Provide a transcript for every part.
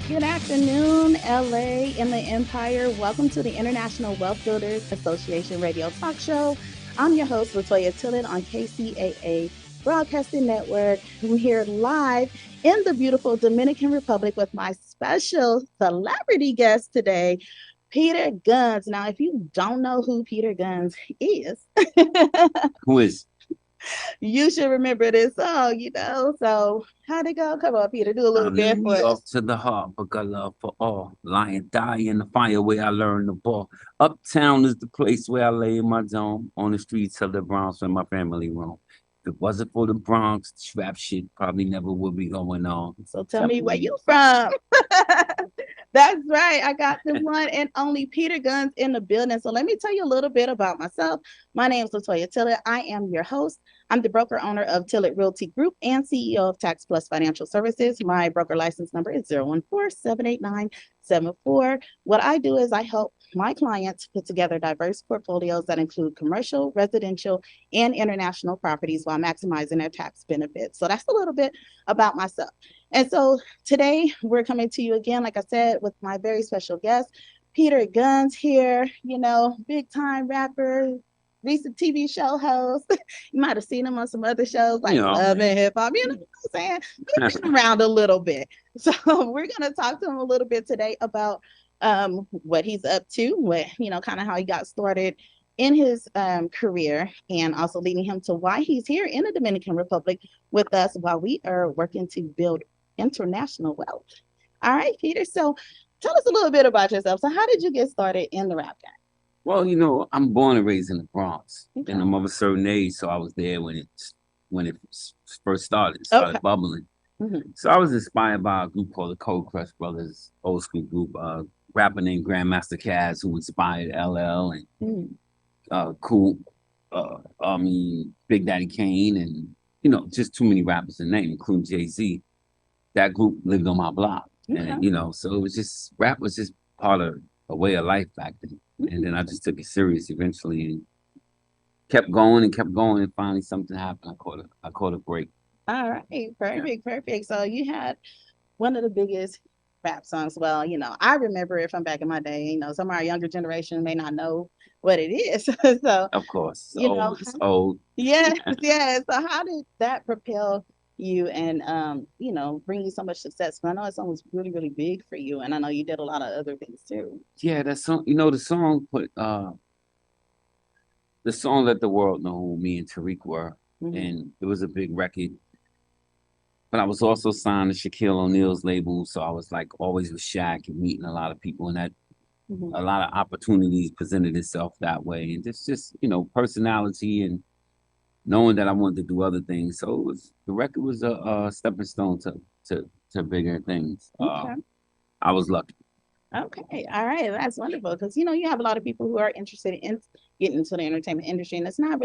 Good afternoon, LA and the Empire. Welcome to the International Wealth Builders Association radio talk show. I'm your host, LaToyaTillett on KCAA Broadcasting Network. We're here live in the beautiful Dominican Republic with my special celebrity guest today, Peter Gunz. Now, if you don't know who Peter Gunz is, Who is? you should remember this song. So, how'd it go? Come on, Peter, do a little I'm bit New for York us. to the heart, but got love for all. Lion die in the fire where I learned the ball. Uptown is the place where I lay in my zone. On the streets of the Bronx where my family roam. If it wasn't for the Bronx, trap shit probably never would be going on. So tell me where you from. That's right. I got the one and only Peter Gunz in the building. So let me tell you a little bit about myself. My name is LaToyaTillett. I am your host. I'm the broker owner of Tillett Realty Group and CEO of Tax Plus Financial Services. My broker license number is 014-789-74. What I do is I help my clients put together diverse portfolios that include commercial, residential, and international properties while maximizing their tax benefits. So that's a little bit about myself. And so today we're coming to you again, like I said, with my very special guest, Peter Gunz here, big time rapper, recent TV show host. You might have seen him on some other shows like You know, Love and Hip Hop. You know what I'm saying? He's been around a little bit. So we're going to talk to him a little bit today about what he's up to, kind of how he got started in his career and also leading him to why he's here in the Dominican Republic with us while we are working to build international wealth. All right, Peter. So tell us a little bit about yourself. So how did you get started in the rap well, I'm born and raised in the Bronx, game? and Okay. I'm of a certain age, so I was there when it first started. It Okay. started bubbling. Mhm. So I was inspired by a group called the Cold Crush Brothers, old school group, rapper named Grandmaster Caz, who inspired LL and Mhm. Cool, Big Daddy Kane, and just too many rappers to name, including Jay-Z. That group lived on my block, Okay. and so it was just rap was just part of a way of life back then. And then I just took it serious eventually and kept going, and finally something happened. I caught a break. All right. Yeah. Perfect. Perfect. So you had one of the biggest rap songs. Well, I remember it from back in my day. Some of our younger generation may not know what it is. So, Of course, it's you know, old. It's old. yes, yes. So how did that propel you and bring you so much success? 'Cause I know that song was really, really big for you, and I know you did a lot of other things too. Yeah, that song. The song let the world know who me and Tariq were, Hmm. and it was a big record. But I was also signed to Shaquille O'Neal's label, so I was like always with Shaq and meeting a lot of people, and that Hmm. a lot of opportunities presented itself that way, and just personality and knowing that I wanted to do other things. So the record was a stepping stone to bigger things. Okay. I was lucky. Okay. All right. That's wonderful because you have a lot of people who are interested in getting into the entertainment industry, and it's never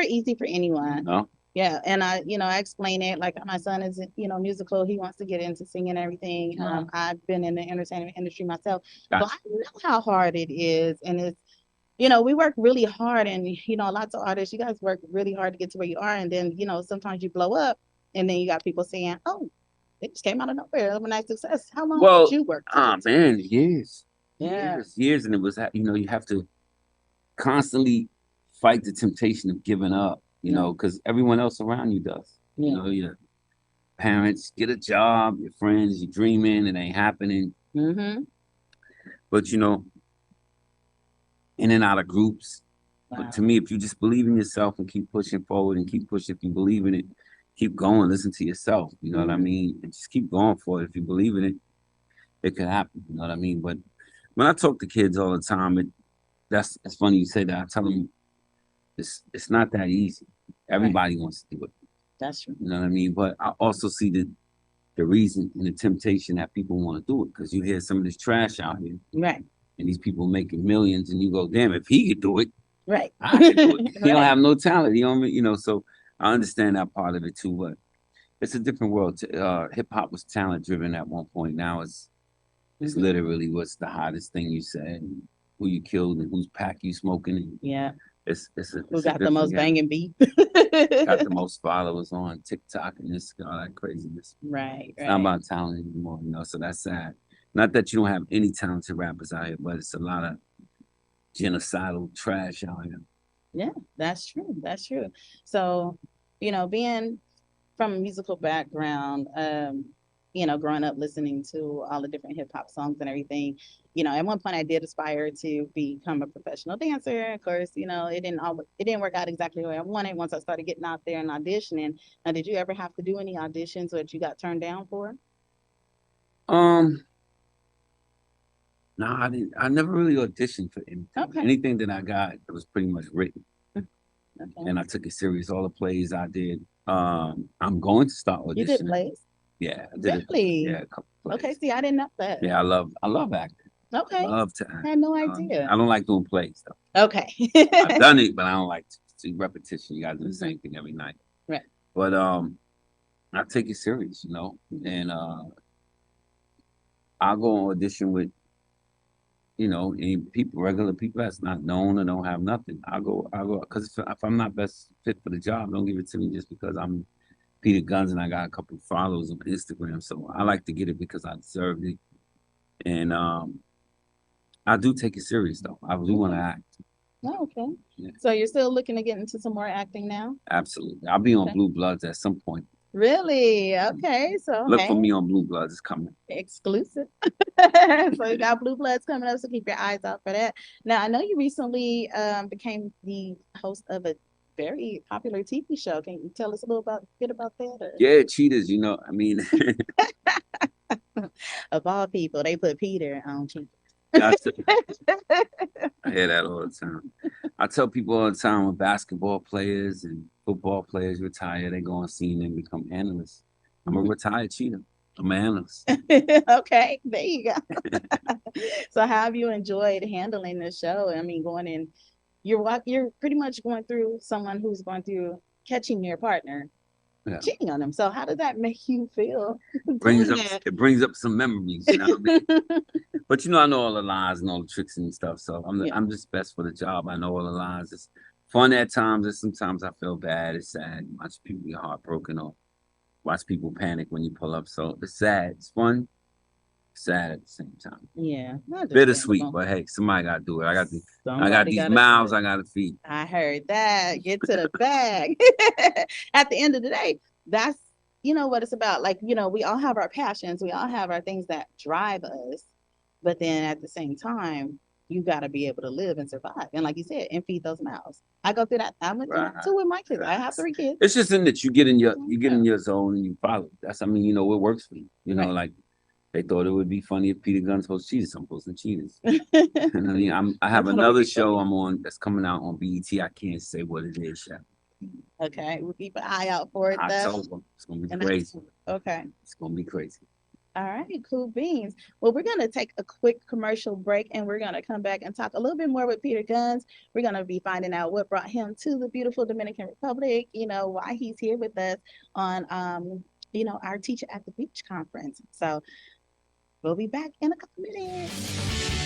easy for anyone. No, Yeah, and I explain it like my son is, musical. He wants to get into singing and everything. I've been in the entertainment industry myself, so I gotcha. know how hard it is, and we work really hard, and lots of artists, you guys work really hard to get to where you are, and then sometimes you blow up, and then you got people saying, "Oh, it just came out of nowhere, overnight success." How long did Well, you work to ah get to that? man, years, Yeah. years, and it was you have to constantly fight the temptation of giving up. Mm. Because everyone else around you does. Yeah. Your parents get a job, your friends, you're dreaming, it ain't happening. Mm-hmm. But in and out of groups. But Wow. to me, if you just believe in yourself and keep pushing forward and keep pushing, if you believe in it, keep going, listen to yourself. You know what I Mm-hmm. mean? And just keep going for it. If you believe in it, it could happen. You know what I mean? But when I talk to kids all the time, it's funny you say that. I tell them it's not that easy. Right. Everybody wants to do it. That's true. You know what I mean? But I also see the reason and the temptation that people want to do it because you hear some of this trash out here Right. and these people making millions, and you go, damn, if he could do it, Right. I could do it. He don't Right. have no talent. So I understand that part of it too, but it's a different world. Hip hop was talent driven at one point. Now it's Mhm. literally what's the hottest thing you said, who you killed, and whose pack you smoking, and Yeah. Who got the most banging beat? Got the most followers on TikTok and this all that craziness. Right, It's not about talent anymore, you know. So that's sad. Not that you don't have any talented rappers out here, but it's a lot of genocidal trash out here. Yeah, that's true. That's true. So, being from a musical background, growing up listening to all the different hip hop songs and everything, at one point I did aspire to become a professional dancer. Of course, it didn't work out exactly the way I wanted once I started getting out there and auditioning. Now, did you ever have to do any auditions that you got turned down for? No, I didn't. I never really auditioned for anything. Okay. Anything that I got, it was pretty much written. Okay. And I took it serious. All the plays I did. I'm going to start auditioning. You did plays? Yeah, I did really? Yeah, a couple plays. Okay, see, I didn't know that. Yeah, I love acting. Okay. I love to act. I had no idea. I don't like doing plays though. Okay. I've done it, but I don't like to repetition. You gotta do the same thing every night. Right. But I take it serious, and I'll go on audition with any regular people that's not known or don't have nothing. I'll go because if I'm not best fit for the job, don't give it to me just because I'm Peter Gunz and I got a couple of followers on Instagram. So I like to get it because I deserved it. And I do take it serious though. I do want to act. Oh, okay. Yeah. So you're still looking to get into some more acting now? Absolutely. I'll be on Blue Bloods at some point. Really? Okay. So look for me on Blue Bloods. It's coming. Exclusive. So you got Blue Bloods coming up, so keep your eyes out for that. Now, I know you recently became the host of a very popular TV show. Can you tell us a little bit about that? Or? Yeah, Cheaters, I mean. Of all people, they put Peter on Cheaters. I hear that all the time. I tell people all the time when basketball players and football players retire, they go on scene and become analysts. I'm a retired cheater. I'm an analyst. Okay, there you go. So how have you enjoyed handling the show? I mean, you're pretty much going through someone who's going through catching their partner. Yeah. Cheating on them. So how does that make you feel? It brings up some memories, you know what I mean? But I know all the lies and all the tricks and stuff. So I'm just best for the job. I know all the lies. It's fun at times, and sometimes I feel bad. It's sad. You watch people get heartbroken or watch people panic when you pull up. So it's sad. It's fun. Sad at the same time. Yeah. Bittersweet, but hey, somebody gotta do it. I got these mouths I gotta feed. I heard that. Get to the bag. At the end of the day, that's what it's about. Like, we all have our passions, we all have our things that drive us, but then at the same time, you gotta be able to live and survive. And like you said, and feed those mouths. I go through that. I went through that too with my kids. I have 3 kids. It's just in that you get in your zone and you follow. That's what works for you. Like they thought it would be funny if Peter Gunz hosts Cheaters. I'm posting Cheaters. I have another show I'm on that's coming out on BET. I can't say what it is yet. Okay, we'll keep an eye out for it. October. It's gonna be crazy. Okay. It's gonna be crazy. All right, cool beans. Well, we're gonna take a quick commercial break and we're gonna come back and talk a little bit more with Peter Gunz. We're gonna be finding out what brought him to the beautiful Dominican Republic, why he's here with us on our Teacher at the Beach conference. So we'll be back in a couple minutes.